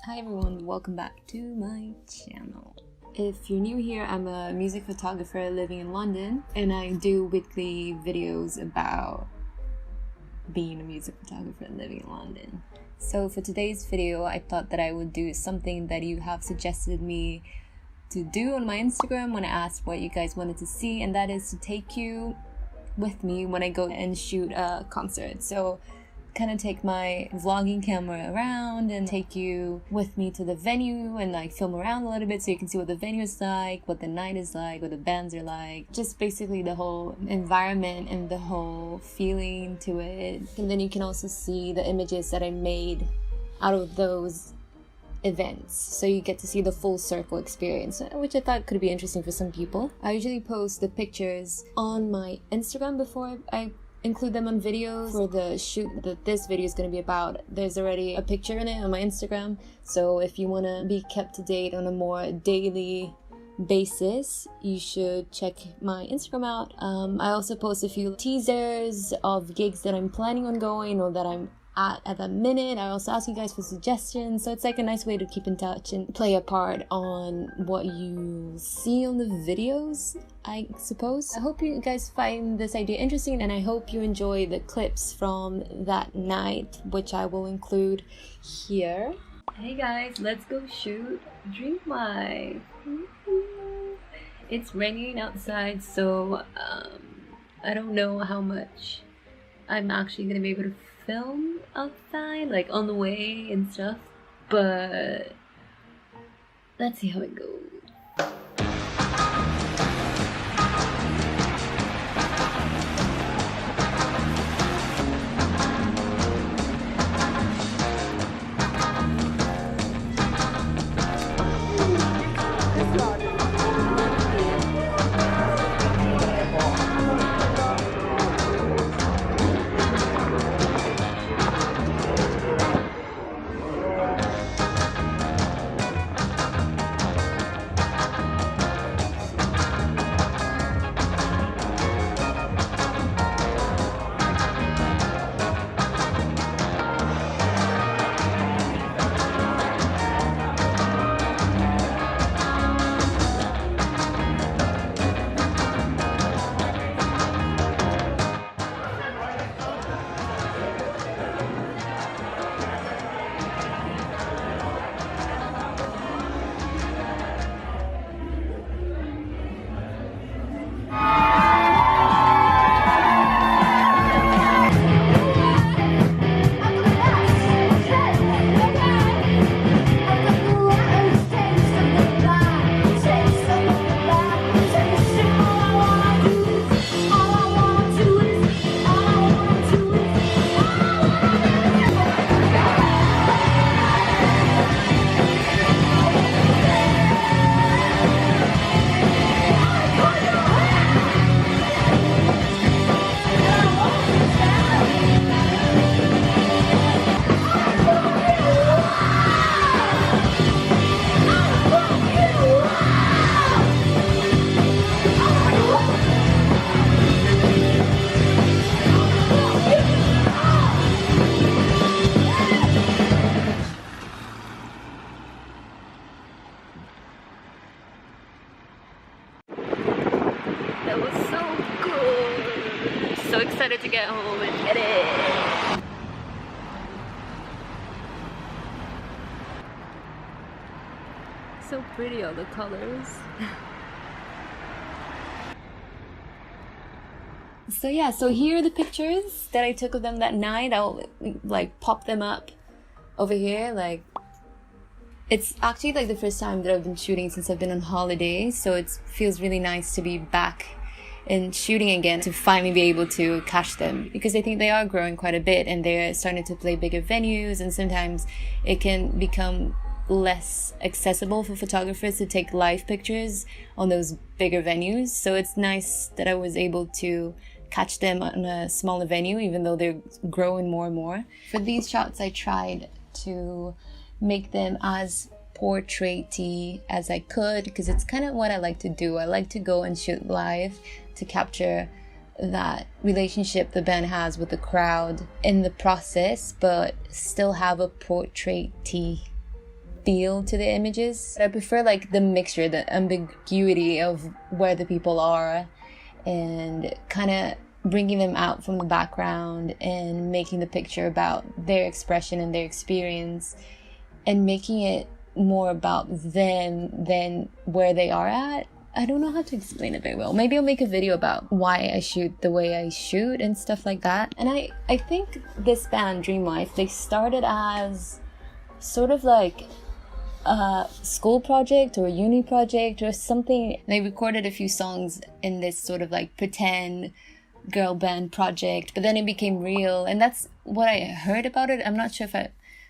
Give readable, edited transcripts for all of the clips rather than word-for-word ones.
Hi everyone, welcome back to my channel. If you're new here, I'm a music photographer living in London and I do weekly videos about being a music photographer living in London. So for today's video, I thought that I would do something that you have suggested me to do on my Instagram when I asked what you guys wanted to see, and that is to take you with me when I go and shoot a concert. So kind of take my vlogging camera around and take you with me to the venue and like film around a little bit so you can see what the venue is like, what the night is like, what the bands are like, just basically the whole environment and the whole feeling to it. And then you can also see the images that I made out of those events, so you get to see the full circle experience, which I thought could be interesting for some people. I usually post the pictures on my Instagram before I include them on videos. For the shoot that this video is going to be about, there's already a picture in it on my Instagram, so if you want to be kept to date on a more daily basis, you should check my Instagram out. I also post a few teasers of gigs that I'm planning on going or that I'm at the minute. I also ask you guys for suggestions, so it's like a nice way to keep in touch and play a part on what you see on the videos, I suppose. I hope you guys find this idea interesting, and I hope you enjoy the clips from that night, which I will include here. Hey guys, let's go shoot Dream Life. It's raining outside, so I don't know how much I'm actually gonna be able to film outside, like on the way and stuff, but let's see how it goes. That was so good. So excited to get home and edit. So pretty, all the colors. So yeah, so here are the pictures that I took of them that night. I'll like pop them up over here. Like, it's actually like the first time that I've been shooting since I've been on holiday, so it feels really nice to be back and shooting again, to finally be able to catch them, because I think they are growing quite a bit and they're starting to play bigger venues, and sometimes it can become less accessible for photographers to take live pictures on those bigger venues. So it's nice that I was able to catch them on a smaller venue, even though they're growing more and more. For these shots, I tried to make them as portrait-y as I could, because it's kind of what I like to do. I like to go and shoot live to capture that relationship the band has with the crowd in the process, but still have a portrait-y feel to the images. I prefer like the mixture, the ambiguity of where the people are, and kind of bringing them out from the background and making the picture about their expression and their experience, and making it more about them than where they are at. I don't know how to explain it very well. Maybe I'll make a video about why I shoot the way I shoot and stuff like that. And I think this band, Dream Life, they started as sort of like a school project or a uni project or something. They recorded a few songs in this sort of like pretend girl band project, but then it became real, and that's what I heard about it. I'm not sure if I'm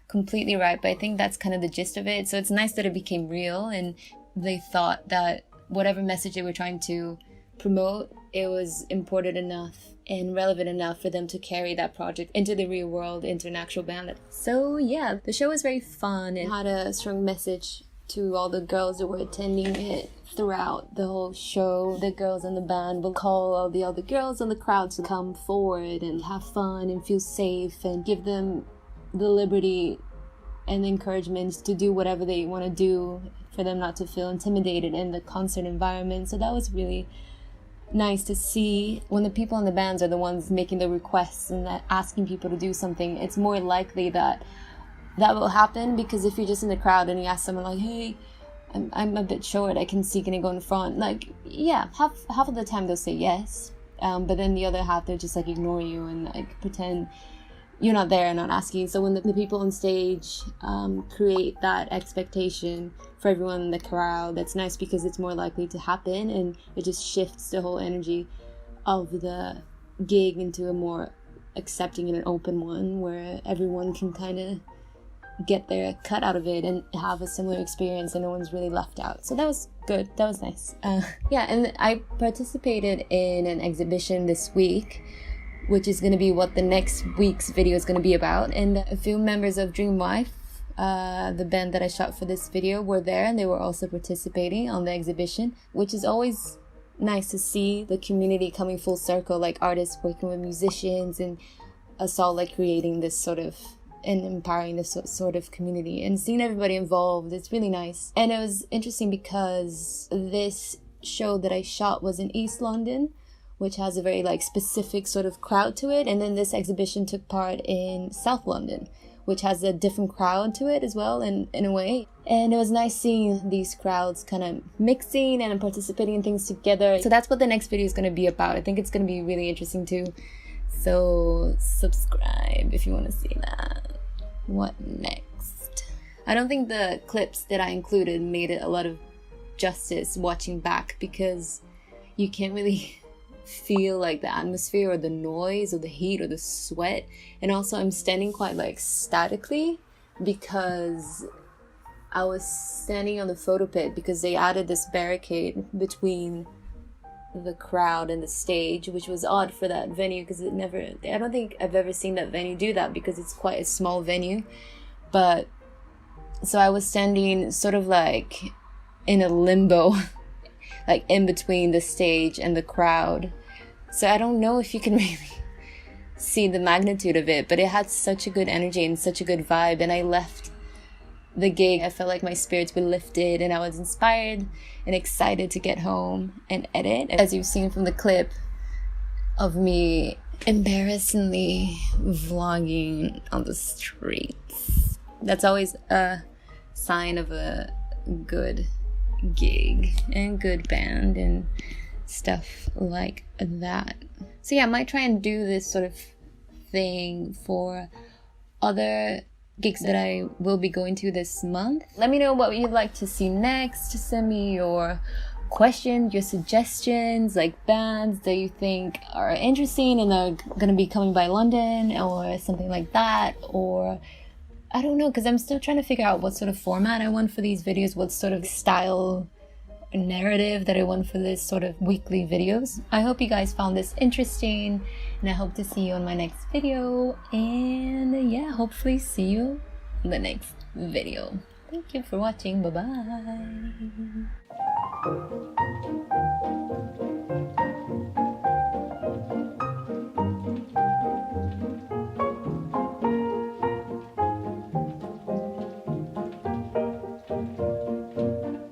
completely right, but I think that's kind of the gist of it. So it's nice that it became real, and they thought that whatever message they were trying to promote, it was important enough and relevant enough for them to carry that project into the real world, into an actual band. So yeah, the show was very fun and had a strong message to all the girls that were attending it. Throughout the whole show, the girls in the band will call all the other girls in the crowd to come forward and have fun and feel safe, and give them the liberty and the encouragement to do whatever they want to do, for them not to feel intimidated in the concert environment. So that was really nice to see. When the people in the bands are the ones making the requests and that asking people to do something, it's more likely that that will happen, because if you're just in the crowd and you ask someone like, hey, I'm a bit short, can I go in front? Like, yeah, half of the time they'll say yes, but then the other half they'll just like ignore you and like pretend you're not there and not asking. So when the people on stage create that expectation for everyone in the crowd, that's nice, because it's more likely to happen, and it just shifts the whole energy of the gig into a more accepting and an open one, where everyone can kind of get their cut out of it and have a similar experience, and no one's really left out. So that was good. That was nice. Yeah, and I participated in an exhibition this week, which is going to be what the next week's video is going to be about. And a few members of Dream Life, the band that I shot for this video, were there, and they were also participating on the exhibition, which is always nice to see the community coming full circle, like artists working with musicians, and us all like creating this sort of and empowering this sort of community, and seeing everybody involved. It's really nice. And it was interesting because this show that I shot was in East London, which has a very like specific sort of crowd to it, and then this exhibition took part in South London, which has a different crowd to it as well, in a way. And it was nice seeing these crowds kind of mixing and participating in things together. So that's what the next video is going to be about. I think it's going to be really interesting too. So subscribe if you want to see that. What next? I don't think the clips that I included made it a lot of justice watching back, because you can't really feel like the atmosphere or the noise or the heat or the sweat. And also I'm standing quite like statically, because I was standing on the photo pit, because they added this barricade between the crowd and the stage, which was odd for that venue, because I don't think I've ever seen that venue do that, because it's quite a small venue. But so I was standing sort of like in a limbo like in between the stage and the crowd. So I don't know if you can really see the magnitude of it, but it had such a good energy and such a good vibe. And I left the gig, I felt like my spirits were lifted, and I was inspired and excited to get home and edit. As you've seen from the clip of me embarrassingly vlogging on the streets, that's always a sign of a good gig and good band and stuff like that. So yeah, I might try and do this sort of thing for other gigs that I will be going to this month. Let me know what you'd like to see next. Just send me your questions, your suggestions, like bands that you think are interesting and are gonna be coming by London or something like that. Or I don't know, because I'm still trying to figure out what sort of format I want for these videos, what sort of style narrative that I want for this sort of weekly videos. I hope you guys found this interesting, and I hope to see you on my next video. And yeah, hopefully see you in the next video. Thank you for watching. Bye bye. bye.